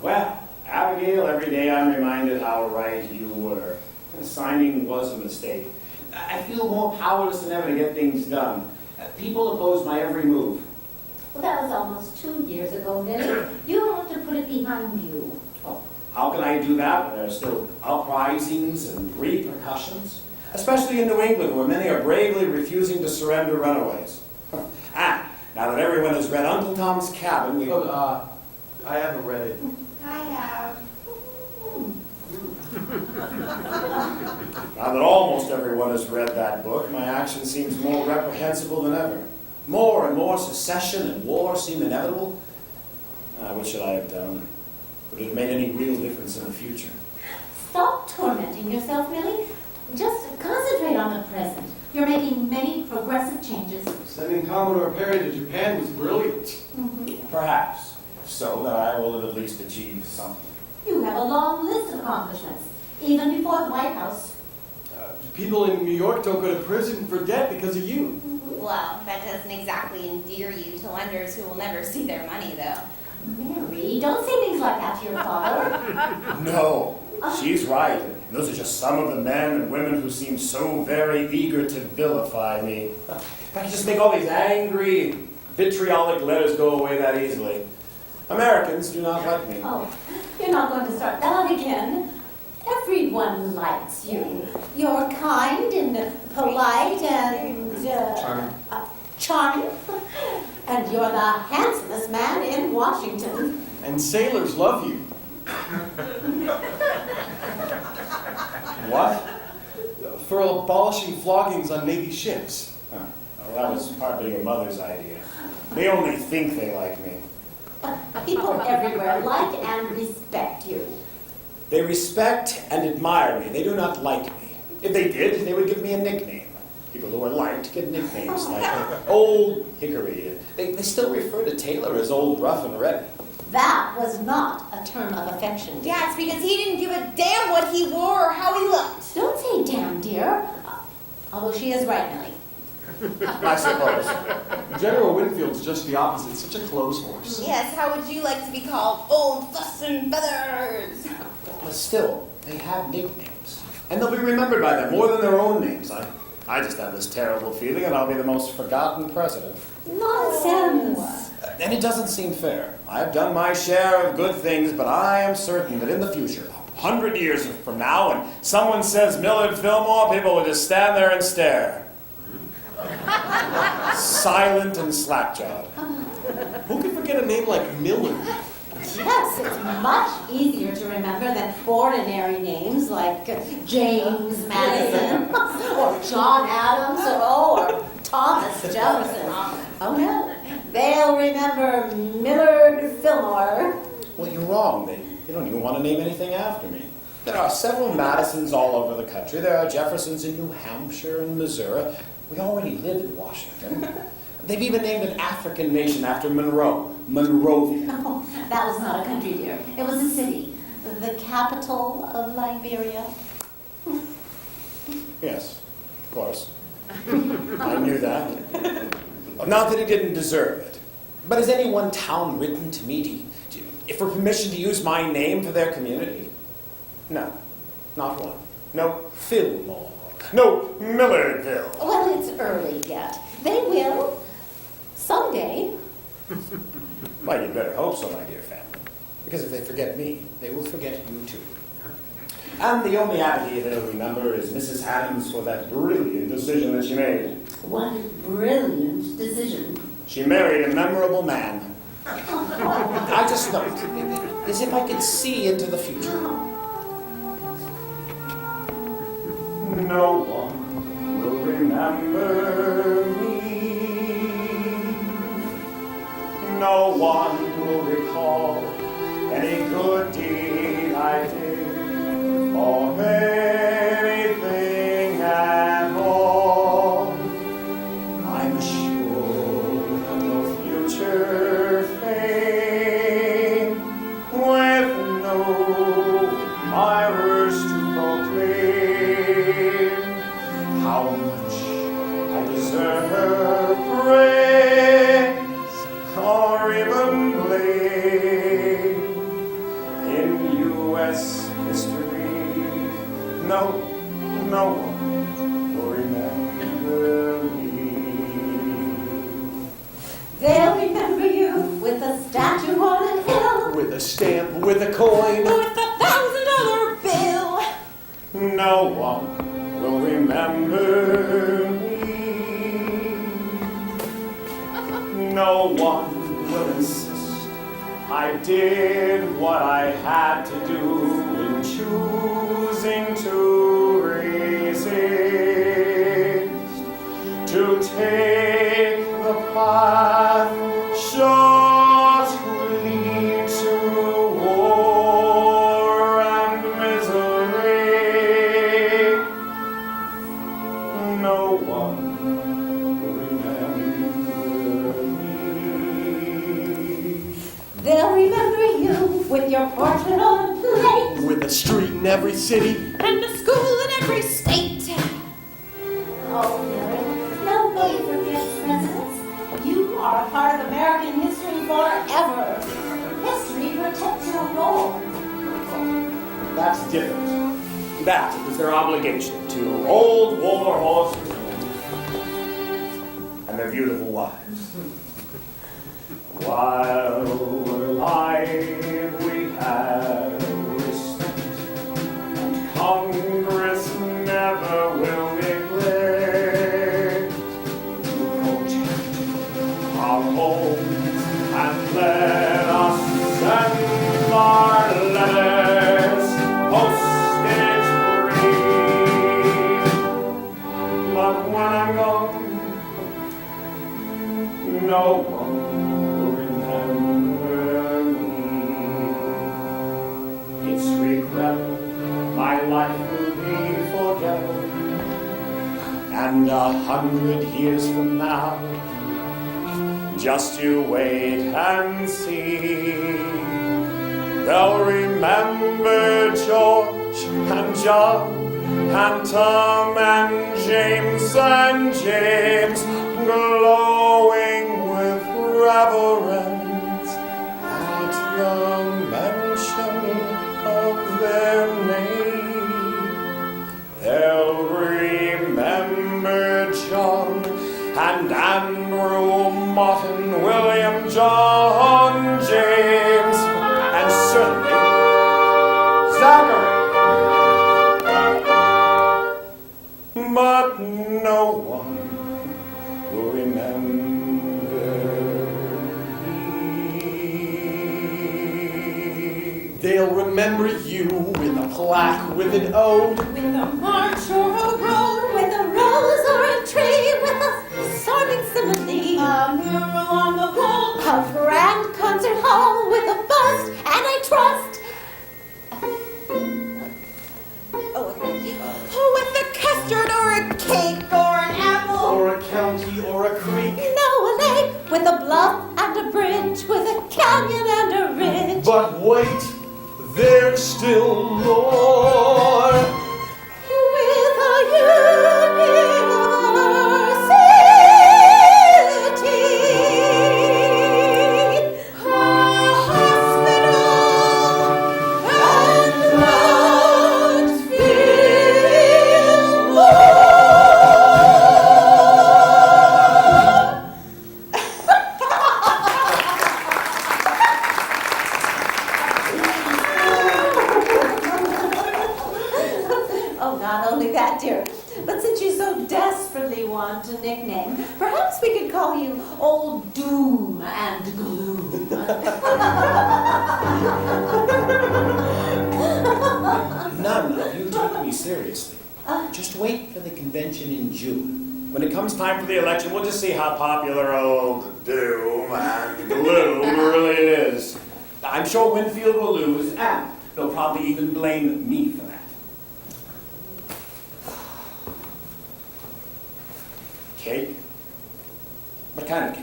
Well, Abigail, every day I'm reminded how right you were. Signing was a mistake. I feel more powerless than ever to get things done. People oppose my every move. Well, that was almost 2 years ago, Millard. You have to put it behind you. Well, how can I do that when there are still uprisings and repercussions? Especially in New England, where many are bravely refusing to surrender runaways. Now that everyone has read Uncle Tom's Cabin, we... I haven't read it. I have. Now that almost everyone has read that book, my action seems more reprehensible than ever. More and more secession and war seem inevitable. What should I have done? Would it have made any real difference in the future? Stop tormenting yourself, Millie. Just concentrate on the present. You're making many progressive changes. Sending Commodore Perry to Japan was brilliant. Mm-hmm. Perhaps. So that I will at least achieve something. You have a long list of accomplishments, even before the White House. People in New York don't go to prison for debt because of you. Well, that doesn't exactly endear you to lenders who will never see their money, though. Mary, don't say things like that to your father. No, she's right. And those are just some of the men and women who seem so very eager to vilify me. If I could just make all these angry, vitriolic letters go away that easily. Americans do not like me. Oh, you're not going to start that again. Everyone likes you. You're kind and polite and... Charming. Charming. And you're the handsomest man in Washington. And sailors love you. What? For abolishing floggings on Navy ships. Well, that was partly your mother's idea. They only think they like me. People everywhere like and respect you. They respect and admire me. They do not like me. If they did, they would give me a nickname. People who are liked get nicknames like Old Hickory. They still refer to Taylor as Old Rough and Ready. That was not a term of affection. Yeah, it's because he didn't give a damn what he wore or how he looked. Don't say damn, dear. Although she is right, Millie. I suppose. General Winfield's just the opposite, such a clothes horse. Yes, how would you like to be called Old Fuss and Feathers? But still, they have nicknames. And they'll be remembered by them more than their own names. I just have this terrible feeling that I'll be the most forgotten president. Nonsense. And it doesn't seem fair. I've done my share of good things, but I am certain that in the future, 100 years from now, when someone says Millard Fillmore, people will just stand there and stare. Silent and slack-jawed. Who can forget a name like Millard? Yes, it's much easier to remember than ordinary names like James Madison or John Adams or Thomas Jefferson. Oh no, they'll remember Millard Fillmore. Well, you're wrong. They don't even want to name anything after me. There are several Madisons all over the country. There are Jeffersons in New Hampshire and Missouri. We already live in Washington. They've even named an African nation after Monroe, Monrovia. No, that was not a country, dear. It was a city, the capital of Liberia. Yes, of course. I knew that. Not that he didn't deserve it. But has any one town written to me for permission to use my name for their community? No, not one. No Fillmore. No Millardville. Well, it's early yet. They will. Someday. Well, you'd better hope so, my dear family. Because if they forget me, they will forget you too. And the only Abigail they'll remember is Mrs. Adams for that brilliant decision that she made. What a brilliant decision. She married a memorable man. I just know it, as if I could see into the future. No one will remember me. No one will recall any good deed I did, or anything at all. I'm sure of no future fame, with no admirers to proclaim how much I deserve praise or even blame. U.S. history. No one will remember me. They'll remember you with a statue on a hill, With a stamp, with a coin. With a $1,000 bill. No one will remember me. No one will insist I did what I had to do in choosing to resist, to take the path sure to lead to war and misery. No one will remember me. they'll remember you with your portrait on a plate, With a street in every city. And a school in every state. Oh, Millard, nobody forgets presidents. You are a part of American history forever. History protects your role. That's different. That is their obligation to old war horses and their beautiful wives. While we're alive, we have respect, and Congress never will neglect to protect our homes and let us send our letters postage free. But when I'm gone, no one will remember me. It's regret, my life will be forgettable, and 100 years from now, just you wait and see. They'll remember George and John and Tom and James glowing with reverence at the mention of their name. They'll remember John and Andrew, Martin, William, John, James, and certainly Zachary. But no one will remember me. They'll remember you with a plaque, with an ode. With a march or a road, with a rose or a tree, with a soaring symphony, a mural on the wall, a grand concert hall with a bust and I trust. With a custard or a cake or an apple. Or a county or a creek. No, a lake with a bluff and a bridge, with a canyon and a ridge. But wait, there's still more. With a university, a hospital, and Millard Fillmore. Oh, not only that, dear, but since you so desperately want a nickname, perhaps we could call you Old Doom and Gloom. None of you take me seriously. Just wait for the convention in June. When it comes time for the election, we'll just see how popular old Doom and Gloom really is. I'm sure Winfield will lose, and they'll probably even blame me for that. Cake? What kind of cake?